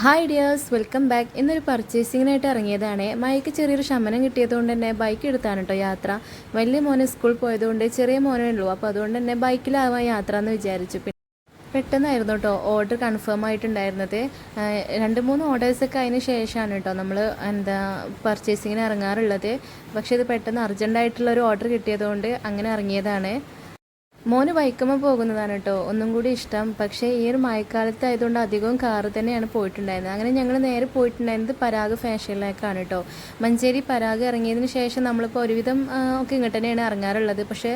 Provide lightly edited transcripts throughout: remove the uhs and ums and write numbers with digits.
Hi dears, welcome back. ഇന്നൊരു പർച്ചേസിങ്ങിനായിട്ട് ഇറങ്ങിയതാണ്. Mic ചെറിയൊരു ശമനം കിട്ടിയതുകൊണ്ട് തന്നെ ബൈക്ക് എടുത്താണ് കേട്ടോ യാത്ര. വലിയ മോനെ സ്കൂൾ പോയതുകൊണ്ട് ചെറിയ മോനേ ഉള്ളൂ, അപ്പോൾ അതുകൊണ്ട് തന്നെ ബൈക്കിലാവാൻ യാത്ര എന്ന് വിചാരിച്ചു. പെട്ടെന്നായിരുന്നു കേട്ടോ ഓർഡർ കൺഫേം ആയിട്ടുണ്ടായിരുന്നത്. 2-3 ഓർഡേഴ്സൊക്കെ അതിന് ശേഷമാണ് കേട്ടോ നമ്മൾ പർച്ചേസിങ്ങിന് ഇറങ്ങാറുള്ളത്. പക്ഷേ ഇത് പെട്ടെന്ന് അർജൻറ്റായിട്ടുള്ളൊരു ഓർഡർ കിട്ടിയതുകൊണ്ട് അങ്ങനെ ഇറങ്ങിയതാണ്. മോന് ബൈക്കുമ്മ പോകുന്നതാണ് കേട്ടോ ഒന്നും കൂടി ഇഷ്ടം. പക്ഷേ ഈ ഒരു മഴക്കാലത്ത് ആയതുകൊണ്ട് അധികവും കാറ് തന്നെയാണ് പോയിട്ടുണ്ടായിരുന്നത്. അങ്ങനെ ഞങ്ങൾ നേരെ പോയിട്ടുണ്ടായിരുന്നത് പരാഗ് ഫാഷനിലേക്കാണ് കേട്ടോ. മഞ്ചേരി പരാഗ് ഇറങ്ങിയതിന് ശേഷം നമ്മളിപ്പോൾ ഒരുവിധം ഒക്കെ ഇങ്ങോട്ട് തന്നെയാണ് ഇറങ്ങാറുള്ളത്. പക്ഷേ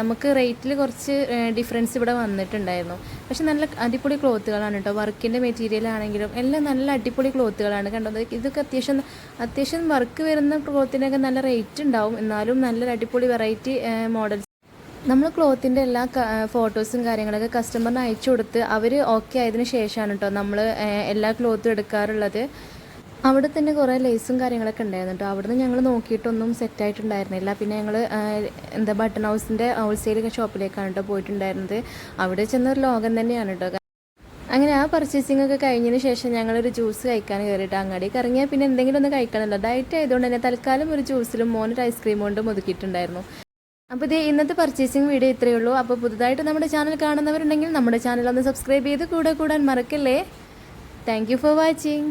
നമുക്ക് റേറ്റിൽ കുറച്ച് ഡിഫറൻസ് ഇവിടെ വന്നിട്ടുണ്ടായിരുന്നു. പക്ഷേ നല്ല അടിപൊളി ക്ലോത്തുകളാണ് കേട്ടോ. വർക്കിൻ്റെ മെറ്റീരിയൽ ആണെങ്കിലും എല്ലാം നല്ല അടിപൊളി ക്ലോത്തുകളാണ് കണ്ടത്. ഇതൊക്കെ അത്യാവശ്യം വർക്ക് വരുന്ന ക്ലോത്തിനൊക്കെ നല്ല റേറ്റ് ഉണ്ടാവും. എന്നാലും നല്ലൊരു അടിപൊളി വെറൈറ്റി മോഡൽസ് നമ്മൾ ക്ലോത്തിൻ്റെ എല്ലാ ഫോട്ടോസും കാര്യങ്ങളൊക്കെ കസ്റ്റമറിന് അയച്ചു കൊടുത്ത് അവർ ഓക്കെ ആയതിനു ശേഷമാണ് കേട്ടോ നമ്മൾ എല്ലാ ക്ലോത്തും എടുക്കാറുള്ളത്. അവിടെ തന്നെ കുറേ ലേസും കാര്യങ്ങളൊക്കെ ഉണ്ടായിരുന്നു കേട്ടോ. അവിടുന്ന് ഞങ്ങൾ നോക്കിയിട്ടൊന്നും സെറ്റായിട്ടുണ്ടായിരുന്നില്ല. പിന്നെ ഞങ്ങൾ ബട്ടൺ ഹൗസിൻ്റെ ഹോൾസെയിൽ ഷോപ്പിലേക്കാണ് കേട്ടോ പോയിട്ടുണ്ടായിരുന്നത്. അവിടെ ചെന്നൊരു ലോകം തന്നെയാണ് കേട്ടോ. അങ്ങനെ ആ പർച്ചേസിംഗ് ഒക്കെ കഴിഞ്ഞതിന് ശേഷം ഞങ്ങളൊരു ജ്യൂസ് കഴിക്കാൻ കയറിയിട്ട് അങ്ങാടിക്ക് ഇറങ്ങിയാൽ പിന്നെ എന്തെങ്കിലും ഒന്ന് കഴിക്കണമല്ലോ. ഡയറ്റ് ആയതുകൊണ്ട് തന്നെ തൽക്കാലം ഒരു ജ്യൂസിലും മോനൊരു ഐസ്ക്രീം കൊണ്ടും ഒതുക്കിയിട്ടുണ്ടായിരുന്നു. അപ്പോൾ ഇത് ഇന്നത്തെ പർച്ചേസിങ് വീഡിയോ ഇത്രയേ ഉള്ളൂ. അപ്പോൾ പുതുതായിട്ട് നമ്മുടെ ചാനൽ കാണുന്നവരുണ്ടെങ്കിൽ നമ്മുടെ ചാനൽ ഒന്ന് സബ്സ്ക്രൈബ് ചെയ്ത് കൂടെ കൂടാൻ മറക്കല്ലേ. Thank you for watching.